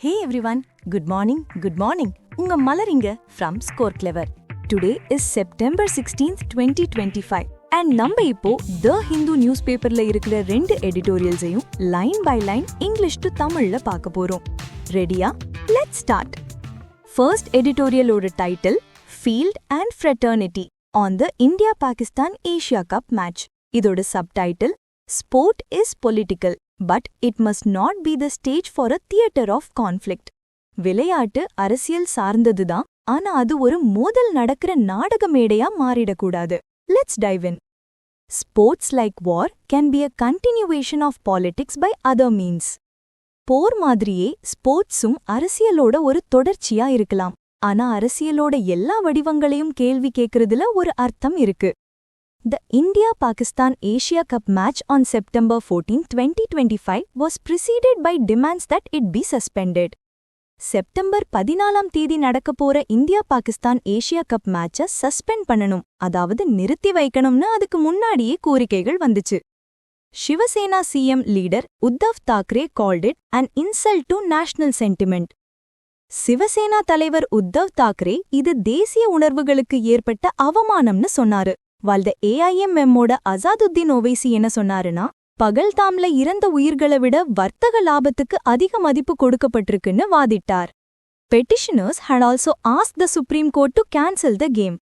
Hey everyone, good morning. உங்க மலரிங்க from Score Clever. Today is September 16th, 2025. And நம்ம இப்போ The Hindu newspaperல இருக்கிற ரெண்டு editorialsையும் line by line English to தமிழ்ல பார்க்க போறோம். ரெடியா? Let's start. First editorial ஓட title Field and Fraternity on the India-Pakistan Asia Cup match. இதோட subtitle Sport is political. But it must not be the stage for a theater of conflict. விளையாட்டு அரசியல் சார்ந்ததுதான், ஆனா அது ஒரு மோதல் நடக்கிற நாடக மேடையா மாறிடக்கூடாது. Let's dive in. Sports like war can be a continuation of politics by other means. போர் மாதிரியே ஸ்போர்ட்ஸும் அரசியலோட ஒரு தொடர்ச்சியா இருக்கலாம். ஆனா அரசியலோட எல்லா வடிவங்களையும் கேள்வி கேட்கறதுல ஒரு அர்த்தம் இருக்கு. The India-Pakistan Asia Cup match on September 14, 2025 was preceded by demands that it be suspended. September 14ஆம் தேதி நடக்கப்போற இந்தியா-பாகிஸ்தான் ஏசியா கப் மேட்ச சஸ்பெண்ட் பண்ணணும், அதாவது நிறுத்தி வைக்கணும்னு அதுக்கு முன்னாடியே கோரிக்கைகள் வந்துச்சு. Shiv Sena CM leader Uddhav Thackeray called it an insult to national sentiment. Shiv Sena தலைவர் உத்தவ் தாக்கரே இது தேசிய உணர்வுகளுக்கு ஏற்பட்ட அவமானம்னு சொன்னாரு. while the AIMMோட அசாதுத்தீன் ஓவைசி என்ன சொன்னாருன்னா, பகல்தாம்ல இறந்த உயிர்களை விட வர்த்தக லாபத்துக்கு அதிக மதிப்பு கொடுக்கப்பட்டிருக்குன்னு வாதிட்டார். Petitioners had also asked the Supreme Court to cancel the game.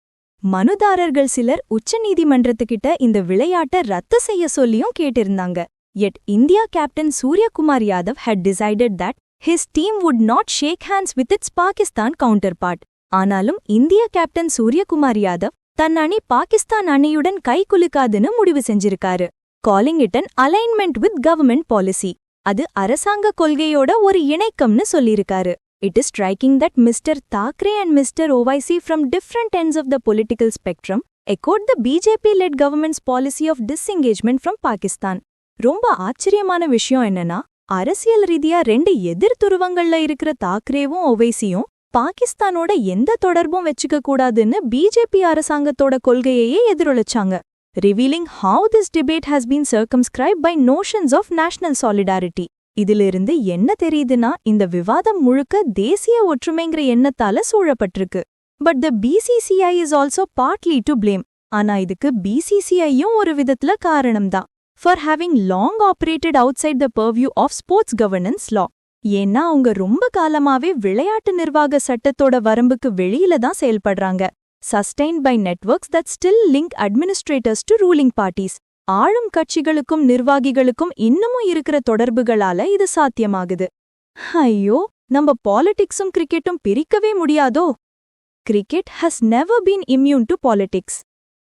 மனுதாரர்கள் சிலர் உச்சநீதிமன்றத்துக்கிட்ட இந்த விளையாட்டை ரத்து செய்ய சொல்லியும் கேட்டிருந்தாங்க. Yet India captain Suryakumar Yadav had decided that his team would not shake hands with its Pakistan counterpart. ஆனாலும் இந்திய கேப்டன் சூரியகுமார் யாதவ் தன் அணி பாகிஸ்தான் அணியுடன் கைகுலுக்காதுன்னு முடிவு செஞ்சிருக்காரு. Calling it an alignment with government policy. அது அரசாங்க கொள்கையோட ஒரு இணைக்கம்னு சொல்லியிருக்காரு. It is striking that mister Thackeray and mister Owaisi from different ends of the political spectrum echoed the BJP-led government's policy of disengagement from Pakistan. ரொம்ப ஆச்சரியமான விஷயம் என்னன்னா, அரசியல் ரீதியா ரெண்டு எதிர் துருவங்கள்ல இருக்கிற தாக்கரேவும் ஓவைசியும் பாகிஸ்தானோட எந்த தொடர்பும் வச்சுக்க கூடாதுன்னு பிஜேபி அரசாங்கத்தோட கொள்கையையே எதிரொலிச்சாங்க. Revealing how this debate has been circumscribed by notions of national solidarity. இதிலிருந்து என்ன தெரியுதுன்னா, இந்த விவாதம் முழுக்க தேசிய ஒற்றுமைங்கிற எண்ணத்தால சூழப்பட்டிருக்கு. But the BCCI is also partly to blame. ஆனா இதுக்கு BCCIயும் ஒரு விதத்துல காரணம்தான். for having long operated outside the purview of sports governance law. ஏன்னா அவங்க ரொம்ப காலமாவே விளையாட்டு நிர்வாக சட்டத்தோட வரம்புக்கு வெளியில தான் செயல்படுறாங்க. Sustained by networks that still link administrators to ruling parties. ஆளும் கட்சிகளுக்கும் நிர்வாகிகளுக்கும் இன்னமும் இருக்கிற தொடர்புகளால இது சாத்தியமாகுது. ஐயோ, நம்ம பாலிடிக்ஸும் கிரிக்கெட்டும் பிரிக்கவே முடியாதோ? Cricket has never been immune to politics.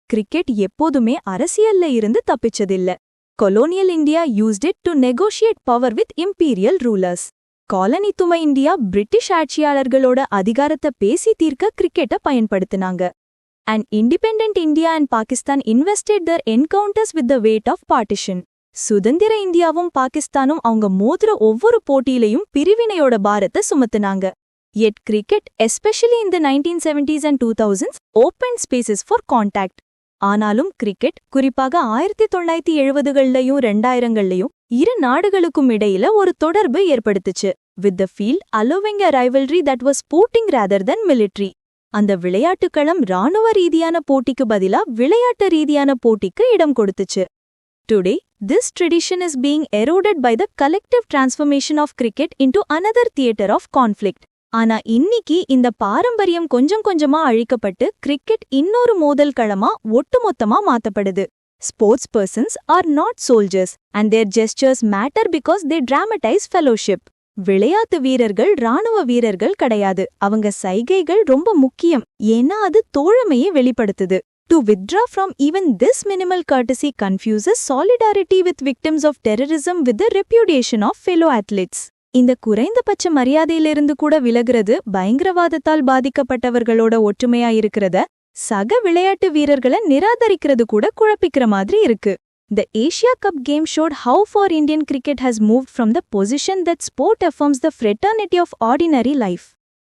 Cricket எப்போதுமே அரசியல்ல இருந்து தப்பிச்சதில்ல. Colonial India used it to negotiate power with imperial rulers. காலனித்துவ இந்தியா பிரிட்டிஷ் ஆட்சியாளர்களோட அதிகாரத்தை பேசி தீர்க்க கிரிக்கெட்டை பயன்படுத்தினாங்க. And independent India and Pakistan invested their encounters with the weight of partition. சுதந்திர இந்தியாவும் பாகிஸ்தானும் அவங்க மோதுற ஒவ்வொரு போட்டியிலையும் பிரிவினையோட பாரத்தை சுமத்துனாங்க. Yet cricket, especially in the 1970s and 2000s, opened spaces for contact. ஆனாலும் கிரிக்கெட் குறிப்பாக 1970கள்லயும் 2000கள்லயும் இரு நாடுகளுக்கும் இடையில ஒரு தொடர்பு ஏற்படுத்துச்சு. with the field allowing a rivalry that was sporting rather than military. அந்த விளையாட்டுக்களம் ராணுவ ரீதியான போட்டிக்கு பதிலா விளையாட்டு ரீதியான போட்டிக்கு இடம் கொடுத்துச்சு. Today, this tradition is being eroded by the collective transformation of cricket into another theater of conflict. ஆனா இன்னிக்கு இந்த பாரம்பரியம் கொஞ்சம் கொஞ்சமா அழிக்கப்பட்டு கிரிக்கெட் இன்னொரு மோதல் களமா ஒட்டுமொத்தமா மாத்தப்படுது. Sports persons are not soldiers and their gestures matter because they dramatize fellowship. விளையாட்டு வீரர்கள் ராணுவ வீரர்கள் கிடையாது, அவங்க சைகைகள் ரொம்ப முக்கியம், ஏன்னா அது தோழமையை வெளிப்படுத்துது. To withdraw from even this minimal courtesy confuses solidarity with victims of terrorism with the repudiation of fellow athletes. இந்த குறைந்தபட்ச மரியாதையிலிருந்து கூட விலகிறது பயங்கரவாதத்தால் பாதிக்கப்பட்டவர்களோட ஒற்றுமையா இருக்கிறத சக விளையாட்டு வீரர்களை நிராகரிக்கிறது கூட குழப்பிக்கிற மாதிரி இருக்கு. The Asia Cup game showed how far Indian cricket has moved from the position that sport affirms the fraternity of ordinary life.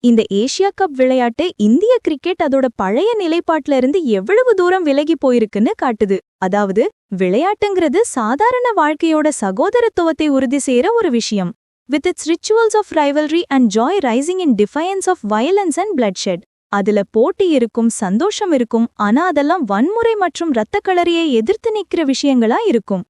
இந்த ஏசியா கப் விளையாட்டு இந்திய கிரிக்கெட் அதோட பழைய நிலைப்பாட்டில இருந்து எவ்வளவு தூரம் விலகி போயிருக்குன்னு காட்டுது. அதாவது விளையாட்டுங்கிறது சாதாரண வாழ்க்கையோட சகோதரத்துவத்தை உறுதி செய்யற ஒரு விஷயம். with its rituals of rivalry and joy rising in defiance of violence and bloodshed. அதுல போட்டி இருக்கும், சந்தோஷம் இருக்கும், ஆனா அதெல்லாம் வன்முறை மற்றும் இரத்தக்களரியை எதிர்த்து நிக்கிற விஷயங்களா இருக்கும்.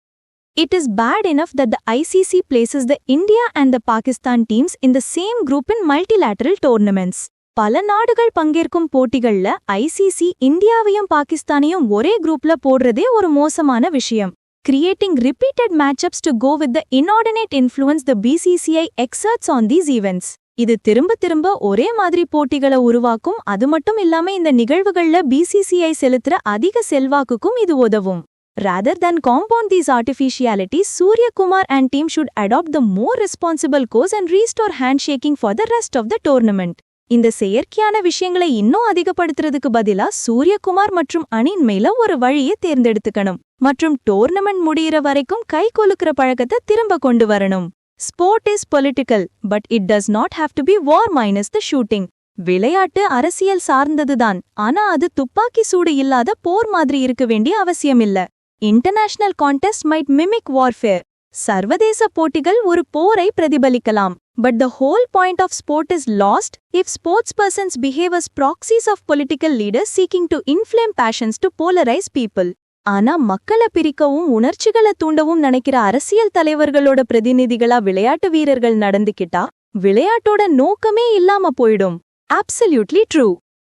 It is bad enough that the ICC places the India and the Pakistan teams in the same group in multilateral tournaments. பல நாடுகள் பங்கேற்கும் போட்டிகள்ல ICC இந்தியாவையும் பாகிஸ்தானையும் ஒரே குரூப்ல போடுறதே ஒரு மோசமான விஷயம். Creating repeated matchups to go with the inordinate influence the BCCI exerts on these events. இது திரும்ப ஒரே மாதிரி போட்டிகளை உருவாக்கும். அது மட்டும் இல்லாம இந்த நிகழ்வுகள்ல BCCI செலுத்துற அதிக செல்வாக்குக்கும் இது உதவும். Rather than compound these artificialities, Surya Kumar and team should adopt the more responsible course and restore handshaking for the rest of the tournament. இந்த செயற்கையான விஷயங்களை இன்னும் அதிகப்படுத்துறதுக்கு பதிலா சூரியகுமார் மற்றும் அணியின் மேல ஒரு வழியை தேர்ந்தெடுத்துக்கணும் மற்றும் டோர்னமெண்ட் முடியிற வரைக்கும் கை கொலுக்கிற பழக்கத்தை திரும்ப கொண்டு வரணும். Sport is political, but it does not have to be war minus the shooting. விளையாட்டு அரசியல் சார்ந்ததுதான், ஆனா அது துப்பாக்கி சூடு இல்லாத போர் மாதிரி இருக்க வேண்டிய அவசியமில்ல. International contest might mimic warfare. சர்வதேச போட்டிகள் ஒரு போரை பிரதிபலிக்கலாம். But the whole point of sport is lost if sportspersons behave as proxies of political leaders seeking to inflame passions to polarize people. ஆனா மக்களை பிரிக்கவும் உணர்ச்சிகளை தூண்டவும் நினைக்கிற அரசியல் தலைவர்களோட பிரதிநிதிகளா விளையாட்டு வீரர்கள் நடந்துக்கிட்டா விளையாட்டோட நோக்கமே இல்லாம போயிடும். Absolutely true.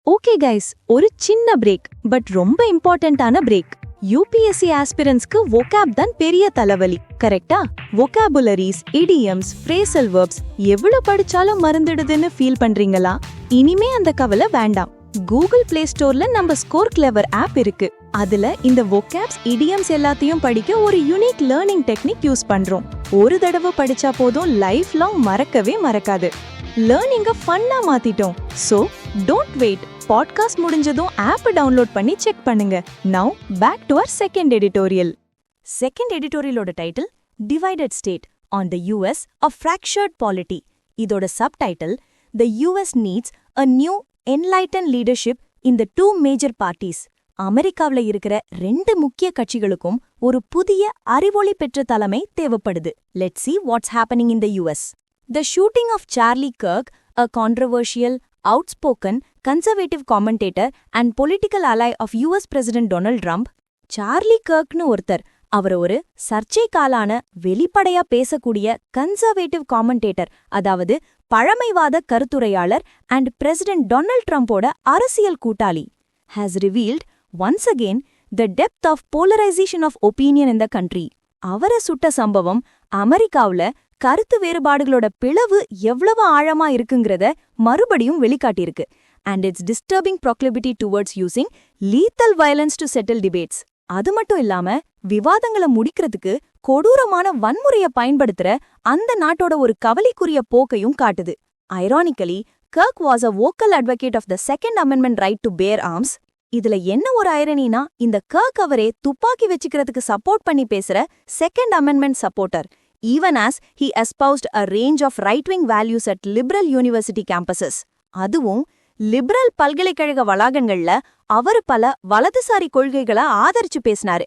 Okay guys, ஒரு சின்ன பிரேக், பட் ரொம்ப இம்பார்ட்டன்டான பிரேக். UPSC ஆஸ்பிரன்ஸ்க்கு vocab தான் பெரிய தலைவலி, கரெக்டா? vocabularies, idioms, phrasal verbs எவ்வளவு படிச்சாலும் மறந்துடுதுன்னு ஃபீல் பண்றீங்களா? இனிமே அந்த கவலை வேண்டாம். கூகுள் பிளே ஸ்டோர்ல நம்ம ஸ்கோர் கிளவர் ஆப் இருக்கு. அதுல இந்த vocabs, idioms எல்லாத்தையும் படிக்க ஒரு யூனிக் லேர்னிங் டெக்னிக் யூஸ் பண்றோம். ஒரு தடவை படிச்சா போதும், லைஃப் லாங் மறக்கவே மறக்காது. லேர்னிங்க ஃபன்னா மாத்திட்டோம். So don't wait. பாட்காஸ்ட் முடிஞ்சதும் ஆப் டவுன்லோட் பண்ணி செக் பண்ணுங்க. Now back to our second editorial. Second எடிட்டோரியலோட title divided state on the US a fractured polity. இதோட subtitle The US needs a new enlightened leadership in the two major parties. அமெரிக்காவுல இருக்கிற ரெண்டு முக்கிய கட்சிகளுக்கும் ஒரு புதிய அறிவொளி பெற்ற தலைமை தேவைப்படுது. Let's see what's happening in the US. The shooting of Charlie Kirk, a controversial, outspoken, conservative commentator and political ally of US President Donald Trump. Charlie கர்க்னு ஒருத்தர், அவர் ஒரு சர்ச்சைக்காலான வெளிப்படையா பேசக்கூடிய கன்சர்வேட்டிவ் காமெண்டேட்டர், அதாவது பழமைவாத கருத்துரையாளர் அண்ட் பிரசிடென்ட் டொனால்ட் ட்ரம்போட அரசியல் கூட்டாளி, has revealed once again the depth of polarization of opinion in the country. அவரை சுட்ட சம்பவம் அமெரிக்காவுல கருத்து வேறுபாடுகளோட பிளவு எவ்வளவு ஆழமா இருக்குங்கிறத மறுபடியும் வெளிக்காட்டியிருக்கு. And its disturbing proclivity towards using lethal violence to settle debates. அது மட்டும் இல்லாம விவாதங்களை முடிக்கிறதுக்கு கொடூரமான வன்முறையை பயன்படுத்துற அந்த நாட்டோட ஒரு கவலைக்குரிய போக்கையும் காட்டுது. Ironically, Kirk was a vocal advocate of the Second Amendment right to bear arms. இதுல என்ன ஒரு ஐரனினா, இந்த கர்க் அவரே துப்பாக்கி வச்சுக்கிறதுக்கு சப்போர்ட் பண்ணி பேசுற second amendment supporter, even as he espoused a range of right-wing values at liberal university campuses. அதுவும் லிபரல் பல்கலைக்கழக வளாகங்கள்ல அவர் பல வலதுசாரி கொள்கைகளை ஆதரிச்சு பேசினாரு.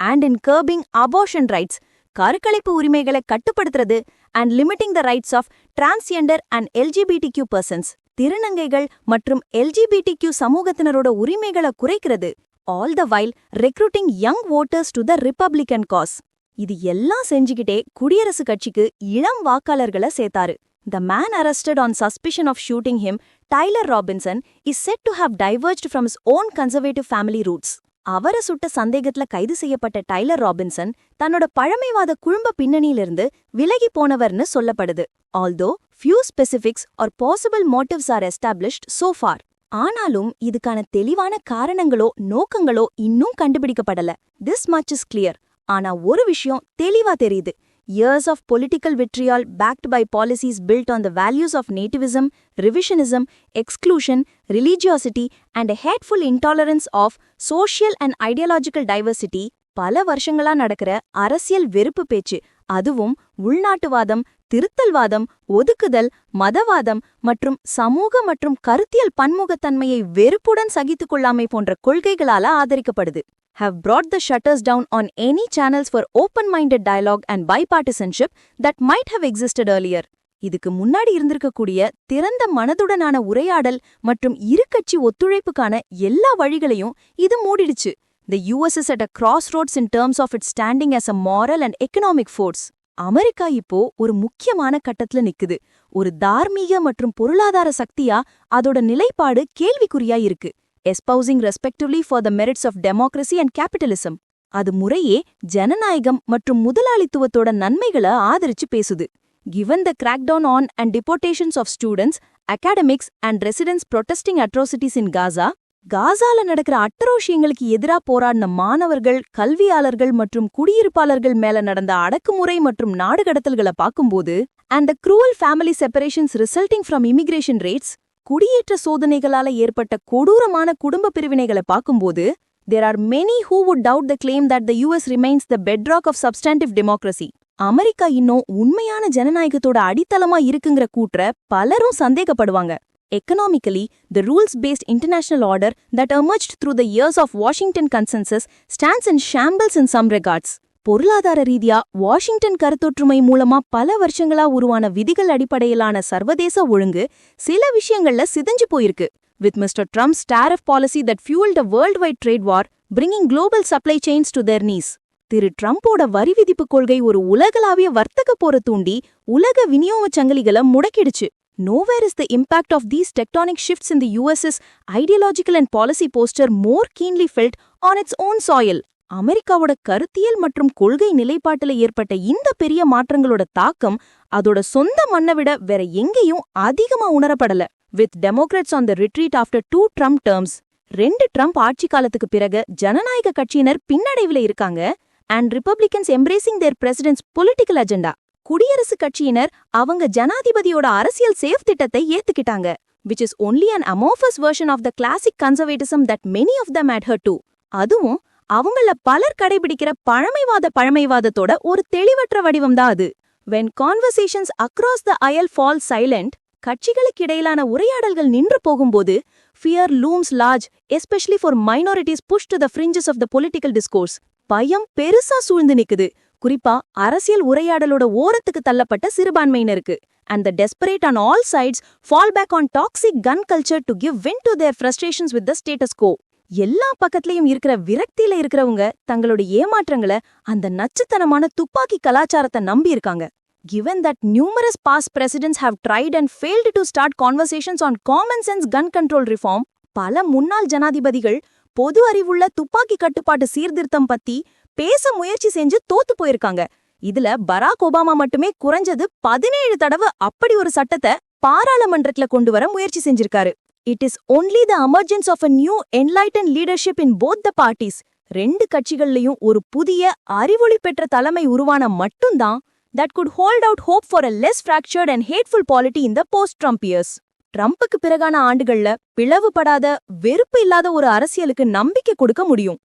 And in curbing abortion rights, கருக்கலைப்பு உரிமைகளை கட்டுப்படுத்துறது and limiting the rights of transgender and LGBTQ persons, திருநங்கைகள் மற்றும் LGBTQ சமூகத்தினரோட உரிமைகளை குறைக்கிறது. All the while recruiting young voters to the Republican cause. இது எல்லாம் செஞ்சுக்கிட்டே குடியரசு கட்சிக்கு இளம் வாக்காளர்களை சேர்த்தாரு. The man arrested on suspicion of shooting him, Tyler Robinson, is said to have diverged from his own conservative family roots. அவரை சுட்ட சந்தேகத்துல கைது செய்யப்பட்ட டைலர் ராபின்சன் தன்னோட பழமைவாத குழும்ப பின்னணியிலிருந்து விலகி போனவர்னு சொல்லப்படுது. Although few specifics or possible motives are established so far. ஆனாலும் இதுக்கான தெளிவான காரணங்களோ நோக்கங்களோ இன்னும் கண்டுபிடிக்கப்படல. This much is clear. ஆனா ஒரு விஷயம் தெளிவா தெரியுது. Years of political vitriol backed by policies built on the values of nativism, revisionism, exclusion, religiosity, and a hateful intolerance of social and ideological diversity, பல வருஷங்களா நடக்கிற அரசியல் வெறுப்பு பேச்சு, அதுவும் உள்நாட்டுவாதம், திருத்தல்வாதம், ஒதுக்குதல், மதவாதம் மற்றும் சமூக மற்றும் கருத்தியல் பன்முகத்தன்மையை வெறுப்புடன் சகித்துக்கொள்ளாமை போன்ற கொள்கைகளால ஆதரிக்கப்படுது, have brought the shutters down on any channels for open-minded dialogue and bipartisanship that might have existed earlier. இதுக்கு முன்னாடி இருந்திருக்கக்கூடிய திறந்த மனதுடனான உரையாடல் மற்றும் இருகட்சி ஒத்துழைப்புக்கான எல்லா வழிகளையும் இது மூடிடுச்சு. The US is at a crossroads in terms of its standing as a moral and economic force. America இப்போ ஒரு முக்கியமான கட்டத்துல நிக்குது. ஒரு தார்மீக மற்றும் பொருளாதார சக்தியா அதோட நிலைப்பாடு கேள்விக்குறியா இருக்கு. Espousing respectively for the merits of democracy and capitalism. அது முறையே ஜனநாயகம் மற்றும் முதலாளித்துவத்தோட நன்மைகளை ஆதரிச்சு பேசுது. Given the crackdown on and deportations of students, academics and residents protesting atrocities in Gaza, காசால நடக்கிற அட்டரோஷியங்களுக்கு எதிரா போராடின மாணவர்கள், கல்வியாளர்கள் மற்றும் குடியிருப்பாளர்கள் மேல நடந்த அடக்குமுறை மற்றும் நாடு கடத்தல்களை பார்க்கும்போது, and the cruel family separations resulting from immigration raids, குடியேற்ற சோதனைகளால ஏற்பட்ட கொடூரமான குடும்ப பிரிவினைகளை பார்க்கும்போது, there are many who would doubt the claim that the US remains the bedrock of substantive democracy. America இன்னும் உண்மையான ஜனநாயகத்தோட அடித்தளமா இருக்குங்கிற கூற்ற பலரும் சந்தேகப்படுவாங்க. Economically, the rules-based international order that emerged through the years of Washington Consensus stands in shambles in some regards. பொருளாதார ரீதியா Washington கருத்தொற்றுமை மூலமா பல வருஷங்களா உருவான விதிகள் அடிப்படையிலான சர்வதேச ஒழுங்கு சில விஷயங்கள்ல சிதைஞ்சு போயிருக்கு. With Mr. Trump's tariff policy that fueled a worldwide trade war, bringing global supply chains to their knees. திரு ட்ரம்போட வரி விதிப்பு கொள்கை ஒரு உலகளாவிய வர்த்தக போர தூண்டி உலக விநியோக சங்கிலிகளை முடக்கிடுச்சு. Nowhere is the impact of these tectonic shifts in the US's ideological and policy posture more keenly felt on its own soil. அமெரிக்காவோட கருத்தியல் மற்றும் கொள்கை நிலைப்பாட்டில ஏற்பட்ட இந்த பெரிய மாற்றங்களோட தாக்கம் அதோட சொந்த மண்ணை விட வேற எங்கேயும் அதிகமா உணரப்படல. With Democrats on the retreat after 2 Trump terms, 2 Trump ஆட்சி காலத்துக்கு பிறகு ஜனநாயக கட்சியினர் பின்னடைவுல இருக்காங்க, and Republicans embracing their president's political agenda. குடியரசு கட்சியினர் அவங்க ஜனாதிபதியோட அரசியல் சேஃப் திட்டத்தை ஏத்துக்கிட்டாங்க, which is only an amorphous version of the classic conservatism that many of them adhere to. அதுவும் அவங்கள பலர் கடைபிடிக்கிற பழமைவாதத்தோட ஒரு தெளிவற்ற வடிவம்தான் அது. When conversations across the aisle fall silent, கட்சிகளுக்கு இடையிலான உரையாடல்கள் நின்று போகும்போது, fear looms large, especially for minorities pushed to the fringes of the political discourse. பயம் பெருசா சூழ்ந்து நிக்குது, குறிப்பா அரசியல் உரையாடலோட ஓரத்துக்கு தள்ளப்பட்ட சிறுபான்மையினருக்கு. And the desperate on all sides fall back on toxic gun culture to give vent to their frustrations with the status quo. எல்லா பக்கத்துலயும் இருக்கிற விரக்தியில இருக்கிறவங்க தங்களோட ஏமாற்றங்களை அந்த நச்சுத்தனமான துப்பாக்கி கலாச்சாரத்தை நம்பி இருக்காங்க. Given that numerous past presidents have tried and failed to start conversations on common sense gun control reform, பல முன்னாள் ஜனாதிபதிகள் பொது அறிவுள்ள துப்பாக்கி கட்டுப்பாட்டு சீர்திருத்தம் பத்தி பேச முயற்சி செஞ்சு தோத்து போயிருக்காங்க. இதுல பராக் ஒபாமா மட்டுமே குறைஞ்சது 17 தடவை அப்படி ஒரு சட்டத்தை பாராளுமன்றத்துல கொண்டு வர முயற்சி செஞ்சிருக்காரு. It is only the emergence of a new enlightened leadership in both the parties, 2 கட்சிகள்லயும் ஒரு புதிய அறிவொளி பெற்ற தலைமை உருவான மட்டும்தான் that could hold out hope for a less fractured and hateful polity in the post-Trump years. ட்ரம்புக்கு பிறகான ஆண்டுகள்ல பிளவுபடாத வெறுப்பு இல்லாத ஒரு அரசியலுக்கு நம்பிக்கை கொடுக்க முடியும்.